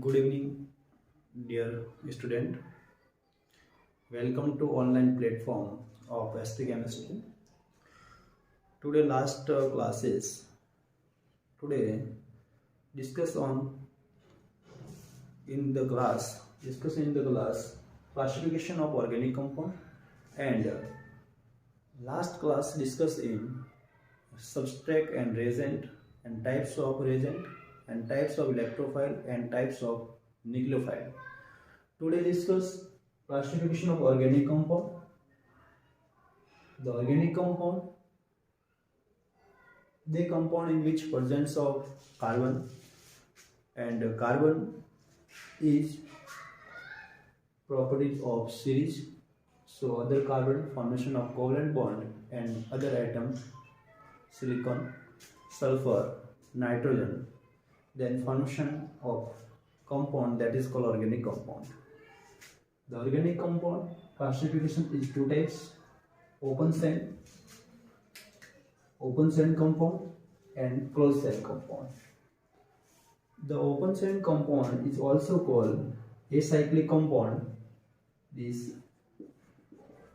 Good evening, dear student. Welcome to online platform of ST Chemistry. Today, last classes. Today, discuss on in the class. Discuss in the class classification of organic compound and last class discuss in substrate and reagent and types of reagent and types of electrophile and types of nucleophile. Today discuss classification of organic compound. The organic compound, they compound in which presence of carbon, and carbon is properties of series. So other carbon, formation of covalent bond, and other atoms, silicon, sulfur, nitrogen, then formation of compound, that is called organic compound. The organic compound classification is two types: open cell compound and closed cell compound. The open cell compound is also called acyclic compound. This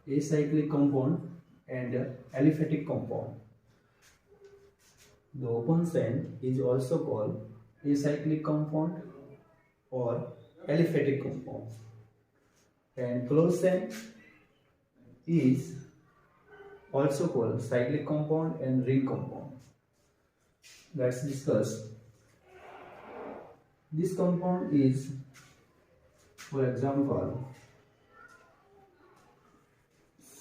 acyclic compound and aliphatic compound. The open cell is also called acyclic compound or aliphatic compound, and closed cell is also called cyclic compound and ring compound. Let's discuss. This compound is, for example,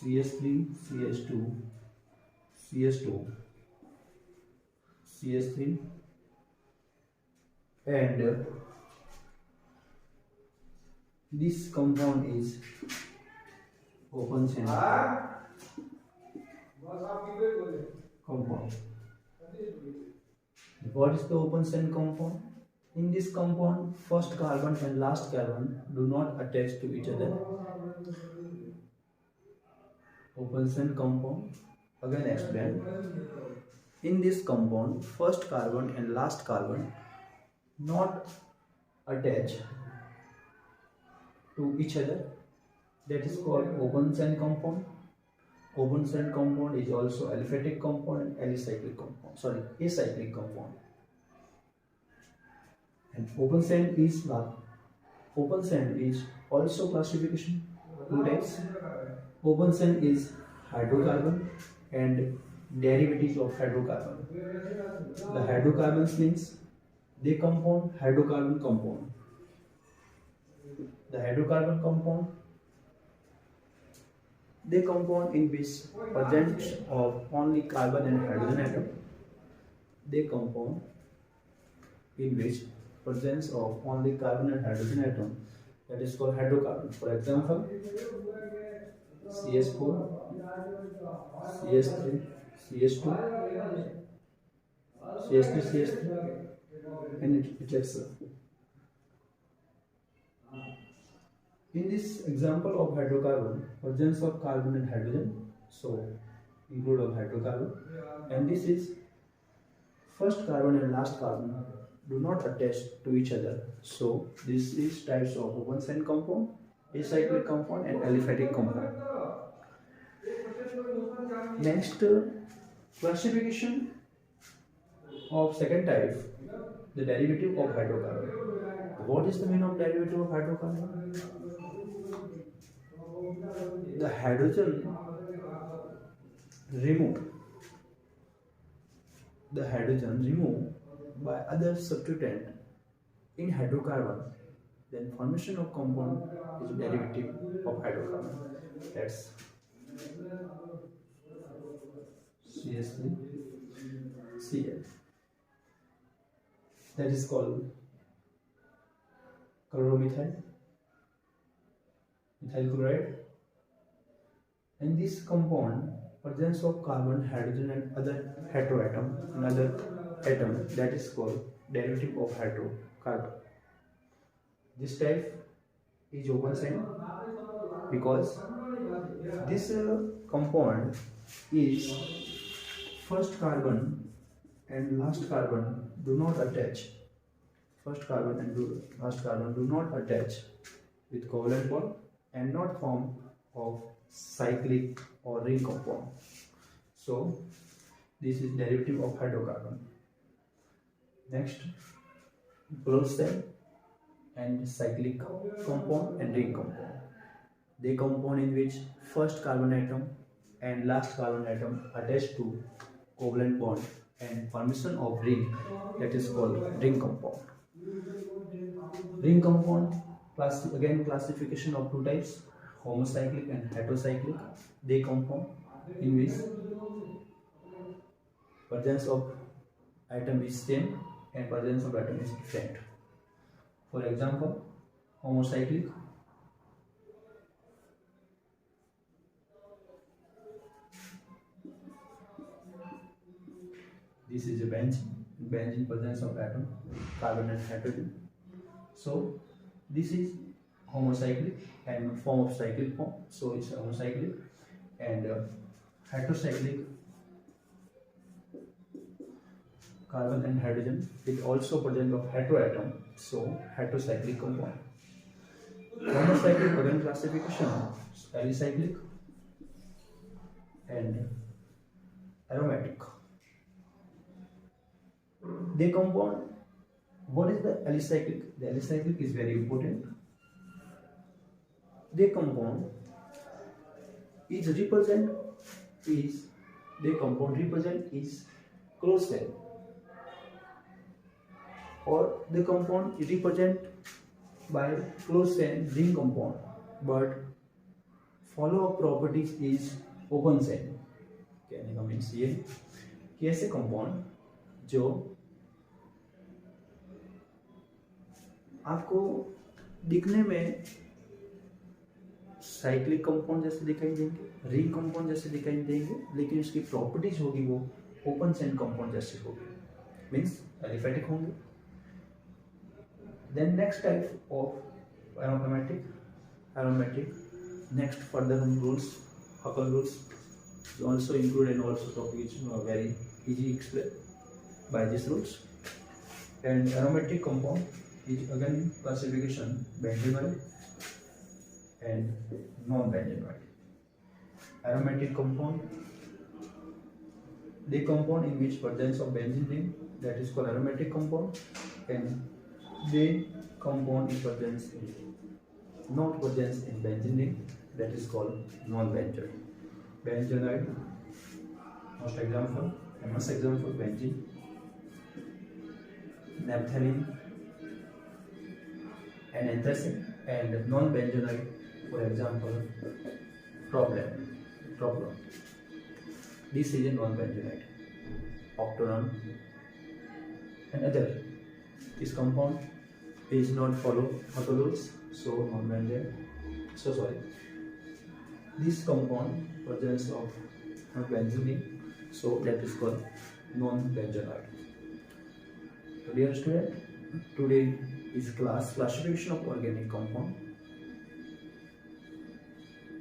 CH3, CH2, CH2, CH3, and this compound is open chain compound. What is the open chain compound? In this compound, first carbon and last carbon do not attach to each other. Open chain compound, again explain. In this compound, first carbon and last carbon not attach to each other. That is called open chain compound. Open chain compound is also aliphatic compound and acyclic compound. Acyclic compound. And open chain is also classification two types. Open chain is hydrocarbon and derivatives of hydrocarbon. The hydrocarbons means they compound hydrocarbon compound. The hydrocarbon compound, they compound in which presence of only carbon and hydrogen atom. They compound in which presence of only carbon and hydrogen atom, that is called hydrocarbon. For example, CH4, CH3, CH2, CH3, CH3, and etc. In this example of hydrocarbon, presence of carbon and hydrogen, so include of hydrocarbon, and this is first carbon and last carbon do not attach to each other. So this is types of open chain compound, acyclic compound, and aliphatic compound. Next, classification of second type, the derivative of hydrocarbon. What is the meaning of derivative of hydrocarbon? The hydrogen removed by other substituent in hydrocarbon, then formation of compound is derivative of hydrocarbon. That's CH3, Cl. That is called chloromethyl, methyl chloride. And this compound, presence of carbon, hydrogen, and other heteroatom, another atom, that is called derivative of hydrocarbon. This type is open chain because this compound is first carbon and last carbon do not attach first carbon and last carbon do not attach with covalent bond and not form of cyclic or ring compound. So this is derivative of hydrocarbon. Next, closed cell and cyclic compound and ring compound. They compound in which first carbon atom and last carbon atom attached to covalent bond and formation of ring, that is called ring compound. Ring compound, again classification of two types, homocyclic and heterocyclic. They compound in which presence of atom is same and presence of atom is different. For example, homocyclic, this is a benzene presence of atom, carbon and hydrogen. So this is homocyclic and form of cyclic form, so it's homocyclic. And heterocyclic, carbon and hydrogen is also present of heteroatom, so heterocyclic compound. Homocyclic again classification, alicyclic and aromatic. They compound. What is the alicyclic? The alicyclic is very important. They compound is represent is they compound represent is closed cell, or the compound is represent by closed cell ring compound, but follow-up properties is open cell. कहने का means ये कि ऐसे compound जो आपको दिखने में cyclic compound जैसे दिखाई देंगे, रिंग कंपाउंड जैसे दिखाई देंगे, लेकिन इसकी प्रॉपर्टीज होगी वो ओपन चेन कंपाउंड जैसे होगी, मीन्स एलिफेटिक होंगे. Then next type of aromatic. Next further rules, Huckel rules also include, and also topic is very easy explained by these rules. And aromatic compound is again classification benzenoid and non-benzenoid. Aromatic compound, they compound in which presence of benzene ring, that is called aromatic compound, and they compound in presence not presence in benzene ring, that is called non-benzenoid. Benzenoid, most example benzene, naphthalene and anthracene. And non-benzenoid, for example, propylene. This is a non-benzenoid. Octanol and other. This compound is not follow Huckel rules, so non-benzenoid. This compound presence of benzene, so that is called non-benzenoid. So dear student, today is classification of organic compound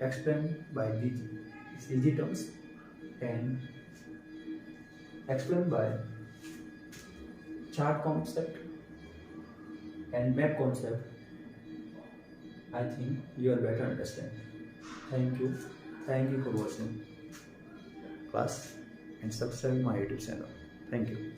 explained by these easy terms and explained by chart concept and map concept. I think you will better understand. Thank you for watching class and subscribe my YouTube channel. Thank you.